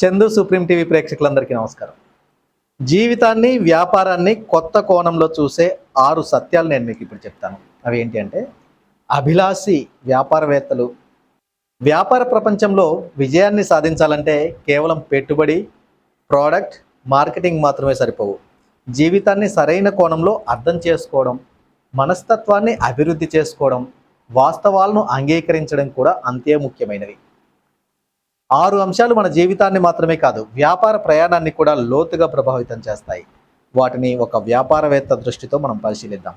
Chandu supreme TV ప్రేక్షకులందరికీ నమస్కారం. జీవితాన్ని వ్యాపారాన్ని కొత్త కోణంలో చూసే 6 సత్యాలు నేను మీకు ఇప్పుడు చెప్తాను. అవి ఏంటి అంటే, అభిలాషి వ్యాపారవేత్తలు వ్యాపార ప్రపంచంలో విజయాన్ని సాధించాలంటే కేవలం పెట్టుబడి, ప్రోడక్ట్, మార్కెటింగ్ మాత్రమే సరిపోవు. జీవితాన్ని సరైన కోణంలో అర్థం చేసుకోవడం, మనస్తత్వాన్ని అభివృద్ధి చేసుకోవడం, వాస్తవాలను అంగీకరించడం కూడా అంతే ముఖ్యమైనవి. 6 అంశాలు మన జీవితాన్ని మాత్రమే కాదు, వ్యాపార ప్రయాణాన్ని కూడా లోతుగా ప్రభావితం చేస్తాయి. వాటిని ఒక వ్యాపారవేత్త దృష్టితో మనం పరిశీలిద్దాం.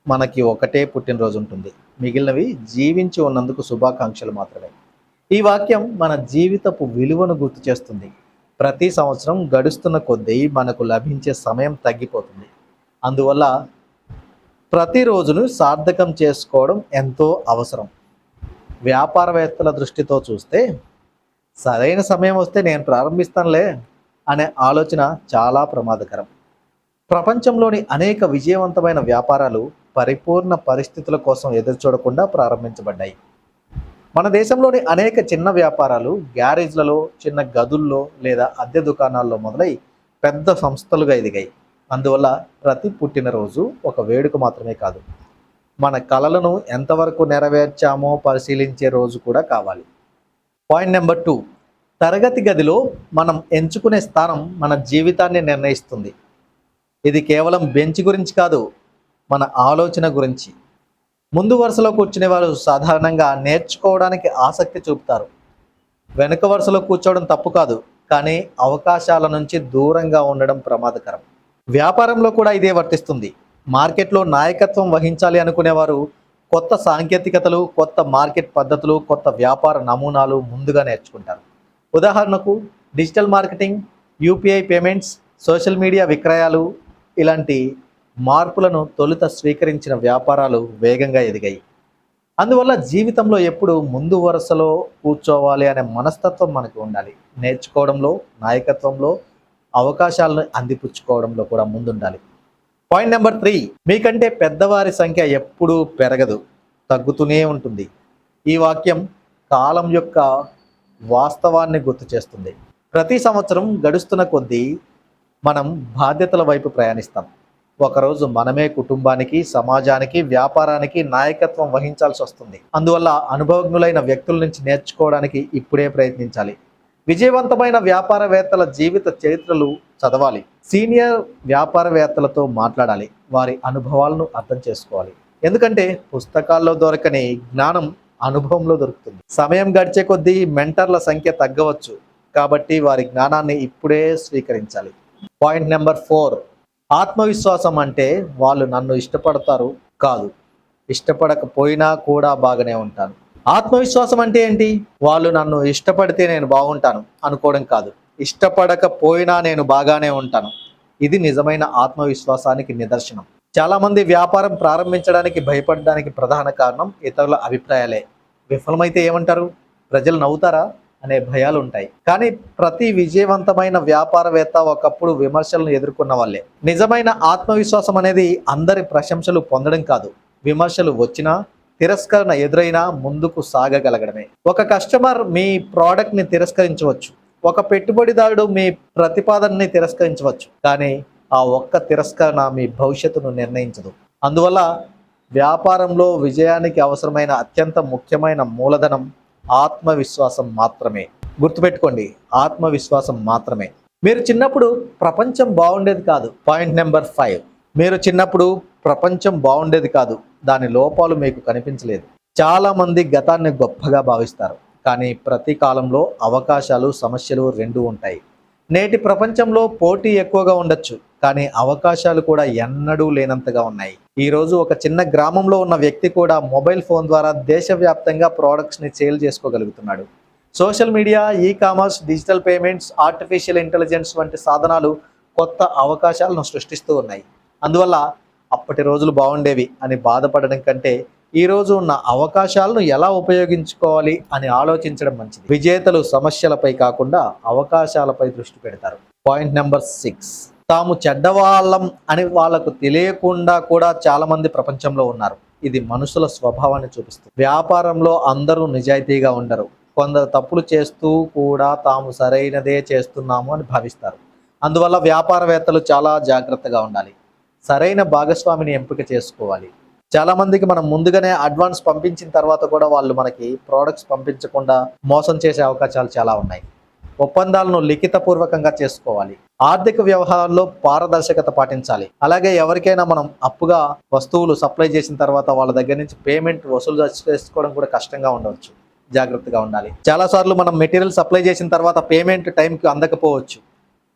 మనకి ఒకటే పుట్టినరోజు ఉంటుంది, మిగిలినవి జీవించి ఉన్నందుకు శుభాకాంక్షలు మాత్రమే. ఈ వాక్యం మన జీవితపు విలువను గుర్తు చేస్తుంది. ప్రతి సంవత్సరం గడుస్తున్న కొద్దీ మనకు లభించే సమయం తగ్గిపోతుంది. అందువల్ల ప్రతిరోజును సార్థకం చేసుకోవడం ఎంతో అవసరం. వ్యాపారవేత్తల దృష్టితో చూస్తే, సరైన సమయం వస్తే నేను ప్రారంభిస్తానులే అనే ఆలోచన చాలా ప్రమాదకరం. ప్రపంచంలోని అనేక విజయవంతమైన వ్యాపారాలు పరిపూర్ణ పరిస్థితుల కోసం ఎదురుచూడకుండా ప్రారంభించబడ్డాయి. మన దేశంలోని అనేక చిన్న వ్యాపారాలు గ్యారేజ్లలో, చిన్న గదుల్లో లేదా అద్దె దుకాణాల్లో మొదలై పెద్ద సంస్థలుగా ఎదిగాయి. అందువల్ల ప్రతి పుట్టినరోజు ఒక వేడుక మాత్రమే కాదు, మన కలలను ఎంతవరకు నెరవేర్చామో పరిశీలించే రోజు కూడా కావాలి. పాయింట్ నెంబర్ 2, తరగతి గదిలో మనం ఎంచుకునే స్థానం మన జీవితాన్ని నిర్ణయిస్తుంది. ఇది కేవలం బెంచ్ గురించి కాదు, మన ఆలోచన గురించి. ముందు వరుసలో కూర్చునే వారు సాధారణంగా నేర్చుకోవడానికి ఆసక్తి చూపుతారు. వెనుక వరుసలో కూర్చోవడం తప్పు కాదు, కానీ అవకాశాల నుంచి దూరంగా ఉండడం ప్రమాదకరం. వ్యాపారంలో కూడా ఇదే వర్తిస్తుంది. మార్కెట్లో నాయకత్వం వహించాలి అనుకునేవారు కొత్త సాంకేతికతలు, కొత్త మార్కెట్ పద్ధతులు, కొత్త వ్యాపార నమూనాలు ముందుగా నేర్చుకుంటారు. ఉదాహరణకు digital marketing, UPI payments, social media విక్రయాలు ఇలాంటి మార్పులను తొలుత స్వీకరించిన వ్యాపారాలు వేగంగా ఎదిగాయి. అందువల్ల జీవితంలో ఎప్పుడు ముందు వరుసలో కూర్చోవాలి అనే మనస్తత్వం మనకు ఉండాలి. నేర్చుకోవడంలో, నాయకత్వంలో, అవకాశాలను అందిపుచ్చుకోవడంలో కూడా ముందుండాలి. పాయింట్ నెంబర్ 3, మీకంటే పెద్దవారి సంఖ్య ఎప్పుడూ పెరగదు, తగ్గుతూనే ఉంటుంది. ఈ వాక్యం కాలం యొక్క వాస్తవాన్ని గుర్తు చేస్తుంది. ప్రతి సంవత్సరం గడుస్తున్న కొద్దీ మనం బాధ్యతల వైపు ప్రయాణిస్తాం. ఒకరోజు మనమే కుటుంబానికి, సమాజానికి, వ్యాపారానికి నాయకత్వం వహించాల్సి వస్తుంది. అందువల్ల అనుభవజ్ఞులైన వ్యక్తుల నుంచి నేర్చుకోవడానికి ఇప్పుడే ప్రయత్నించాలి. విజయవంతమైన వ్యాపారవేత్తల జీవిత చరిత్రలు చదవాలి. సీనియర్ వ్యాపారవేత్తలతో మాట్లాడాలి. వారి అనుభవాలను అర్థం చేసుకోవాలి. ఎందుకంటే పుస్తకాల్లో దొరకని జ్ఞానం అనుభవంలో దొరుకుతుంది. సమయం గడిచే కొద్దీ మెంటర్ల సంఖ్య తగ్గవచ్చు, కాబట్టి వారి జ్ఞానాన్ని ఇప్పుడే స్వీకరించాలి. పాయింట్ నెంబర్ 4, ఆత్మవిశ్వాసం అంటే వాళ్ళు నన్ను ఇష్టపడతారు కాదు, ఇష్టపడకపోయినా కూడా బాగానే ఉంటాను. ఆత్మవిశ్వాసం అంటే ఏంటి? వాళ్ళు నన్ను ఇష్టపడితే నేను బాగుంటాను అనుకోవడం కాదు, ఇష్టపడకపోయినా నేను బాగానే ఉంటాను. ఇది నిజమైన ఆత్మవిశ్వాసానికి నిదర్శనం. చాలామంది వ్యాపారం ప్రారంభించడానికి భయపడడానికి ప్రధాన కారణం ఇతరుల అభిప్రాయాలే. విఫలమైతే ఏమంటారు, ప్రజలు నవ్వుతారా అనే భయాలు ఉంటాయి. కానీ ప్రతి విజయవంతమైన వ్యాపారవేత్త ఒకప్పుడు విమర్శలను ఎదుర్కొన్న వాళ్ళే. నిజమైన ఆత్మవిశ్వాసం అనేది అందరి ప్రశంసలు పొందడం కాదు, విమర్శలు వచ్చినా, తిరస్కరణ ఎదురైనా ముందుకు సాగగలగడమే. ఒక కస్టమర్ మీ ప్రోడక్ట్ని తిరస్కరించవచ్చు, ఒక పెట్టుబడిదారుడు మీ ప్రతిపాదనని తిరస్కరించవచ్చు, కానీ ఆ ఒక్క తిరస్కరణ మీ భవిష్యత్తును నిర్ణయించదు. అందువల్ల వ్యాపారంలో విజయానికి అవసరమైన అత్యంత ముఖ్యమైన మూలధనం ఆత్మవిశ్వాసం మాత్రమే. గుర్తుపెట్టుకోండి, ఆత్మవిశ్వాసం మాత్రమే. మీరు చిన్నప్పుడు ప్రపంచం బాగుండేది కాదు. పాయింట్ నెంబర్ 5, మీరు చిన్నప్పుడు ప్రపంచం బాగుండేది కాదు, దాని లోపాలు మీకు కనిపించలేదు. చాలామంది గతాన్ని గొప్పగా భావిస్తారు, కానీ ప్రతి కాలంలో అవకాశాలు, సమస్యలు రెండూ ఉంటాయి. నేటి ప్రపంచంలో పోటీ ఎక్కువగా ఉండొచ్చు, కానీ అవకాశాలు కూడా ఎన్నడూ లేనంతగా ఉన్నాయి. ఈరోజు ఒక చిన్న గ్రామంలో ఉన్న వ్యక్తి కూడా మొబైల్ ఫోన్ ద్వారా దేశవ్యాప్తంగా ప్రోడక్ట్స్ని సేల్ చేసుకోగలుగుతున్నాడు. Social media, e-commerce, digital payments, artificial intelligence వంటి సాధనాలు కొత్త అవకాశాలను సృష్టిస్తూ ఉన్నాయి. అందువల్ల అప్పటి రోజులు బాగుండేవి అని బాధపడడం కంటే ఈరోజు ఉన్న అవకాశాలను ఎలా ఉపయోగించుకోవాలి అని ఆలోచించడం మంచిది. విజేతలు సమస్యలపై కాకుండా అవకాశాలపై దృష్టి పెడతారు. పాయింట్ నెంబర్ 6, తాము చెడ్డవాళ్ళం అని వాళ్లకు తెలియకుండా కూడా చాలామంది ప్రపంచంలో ఉన్నారు. ఇది మనుషుల స్వభావాన్ని చూపిస్తుంది. వ్యాపారంలో అందరూ నిజాయితీగా ఉండరు, కొందరు తప్పులు చేస్తూ కూడా తాము సరైనదే చేస్తున్నాము అని భావిస్తారు. అందువల్ల వ్యాపారవేత్తలు చాలా జాగ్రత్తగా ఉండాలి. సరైన భాగస్వామిని ఎంపిక చేసుకోవాలి. చాలామందికి మనం ముందుగానే అడ్వాన్స్ పంపించిన తర్వాత కూడా వాళ్ళు మనకి ప్రోడక్ట్స్ పంపించకుండా మోసం చేసే అవకాశాలు చాలా ఉన్నాయి. ఒప్పందాలను లిఖితపూర్వకంగా చేసుకోవాలి. ఆర్థిక వ్యవహారాల్లో పారదర్శకత పాటించాలి. అలాగే ఎవరికైనా మనం అప్పుగా వస్తువులు సప్లై చేసిన తర్వాత వాళ్ళ దగ్గర నుంచి పేమెంట్ వసూలు చేసుకోవడం కూడా కష్టంగా ఉండవచ్చు. జాగ్రత్తగా ఉండాలి. చాలాసార్లు మనం మెటీరియల్ సప్లై చేసిన తర్వాత పేమెంట్ టైంకి అందకపోవచ్చు.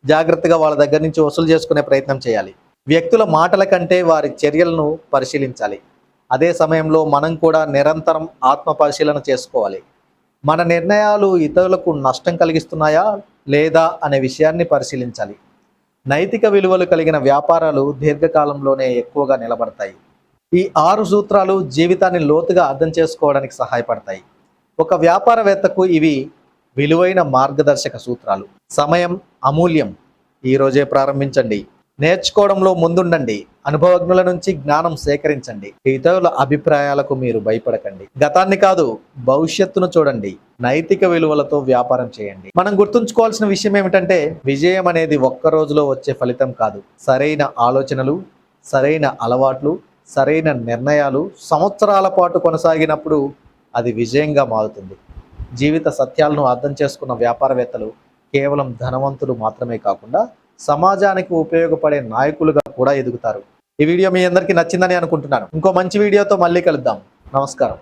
జాగ్రత్తగా వాళ్ళ దగ్గర నుంచి వసూలు చేసుకునే ప్రయత్నం చేయాలి. వ్యక్తుల మాటల కంటే వారి చర్యలను పరిశీలించాలి. అదే సమయంలో మనం కూడా నిరంతరం ఆత్మ పరిశీలన చేసుకోవాలి. మన నిర్ణయాలు ఇతరులకు నష్టం కలిగిస్తున్నాయా లేదా అనే విషయాన్ని పరిశీలించాలి. నైతిక విలువలు కలిగిన వ్యాపారాలు దీర్ఘకాలంలోనే ఎక్కువగా నిలబడతాయి. ఈ 6 సూత్రాలు జీవితాన్ని లోతుగా అర్థం చేసుకోవడానికి సహాయపడతాయి. ఒక వ్యాపారవేత్తకు ఇవి విలువైన మార్గదర్శక సూత్రాలు. సమయం అమూల్యం. ఈరోజే ప్రారంభించండి. నేర్చుకోవడంలో ముందుండండి. అనుభవజ్ఞుల నుంచి జ్ఞానం సేకరించండి. ఇతరుల అభిప్రాయాలకు మీరు భయపడకండి. గతాన్ని కాదు, భవిష్యత్తును చూడండి. నైతిక విలువలతో వ్యాపారం చేయండి. మనం గుర్తుంచుకోవాల్సిన విషయం ఏమిటంటే, విజయం అనేది ఒక్క రోజులో వచ్చే ఫలితం కాదు. సరైన ఆలోచనలు, సరైన అలవాట్లు, సరైన నిర్ణయాలు సంవత్సరాల పాటు కొనసాగినప్పుడు అది విజయంగా మారుతుంది. జీవిత సత్యాలను అర్థం చేసుకున్న వ్యాపారవేత్తలు కేవలం ధనవంతులు మాత్రమే కాకుండా సమాజానికి ఉపయోగపడే నాయకులుగా కూడా ఎదుగుతారు. ఈ వీడియో మీ అందరికీ నచ్చిందని అనుకుంటున్నాను. ఇంకో మంచి వీడియోతో మళ్ళీ కలుద్దాం. నమస్కారం.